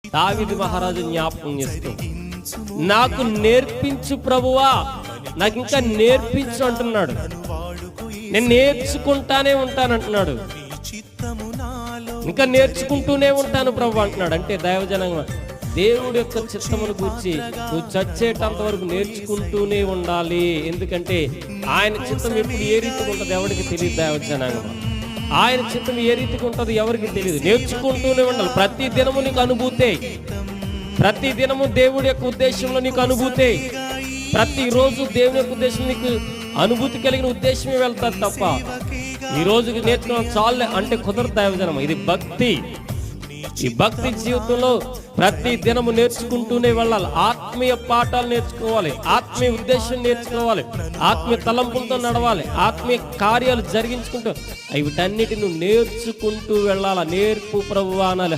దావీదు మహారాజు జ్ఞాపకం చేస్తూ, నాకు నేర్పించు ప్రభువా, నాకు ఇంకా నేర్పించు అంటున్నాడు. నేను నేర్చుకుంటానే ఉంటానంటున్నాడు. ఇంకా నేర్చుకుంటూనే ఉంటాను ప్రభు అంటున్నాడు. అంటే దైవజనంగా దేవుడి యొక్క చిత్తమును గూర్చి నువ్వు చచ్చేటంత వరకు నేర్చుకుంటూనే ఉండాలి. ఎందుకంటే ఆయన చిత్తం ఎప్పుడు ఏ రీతిగా ఉంటుంది ఎవరికి తెలియదు. దైవజనంగా ఆయన చిత్తం ఏ రీతిగా ఉంటుంది ఎవరికి తెలియదు. నేర్చుకుంటూనే ఉండాలి. ప్రతి దినము నీకు అనుభూతే, ప్రతి దినము దేవుడి యొక్క ఉద్దేశంలో నీకు అనుభూతే, ప్రతిరోజు దేవుని యొక్క ఉద్దేశం నీకు అనుభూతి కలిగిన ఉద్దేశమే వెళ్తారు తప్ప ఈ రోజుకి నేర్చుకున్నాం చాలే అంటే కుదరదు. దైవజనం ఇది భక్తి. ఈ భక్తి జీవితంలో ప్రతి దినము నేర్చుకుంటూనే వెళ్ళాలి. ఆత్మీయ పాఠాలు నేర్చుకోవాలి, ఆత్మీయ ఉద్దేశం నేర్చుకోవాలి, ఆత్మీయ తలంపులతో నడవాలి, ఆత్మీయ కార్యాలు జరిగించుకుంటూ వీటన్నిటిని నేర్చుకుంటూ వెళ్ళాలి. నేర్పు ప్రభువా అనాలి.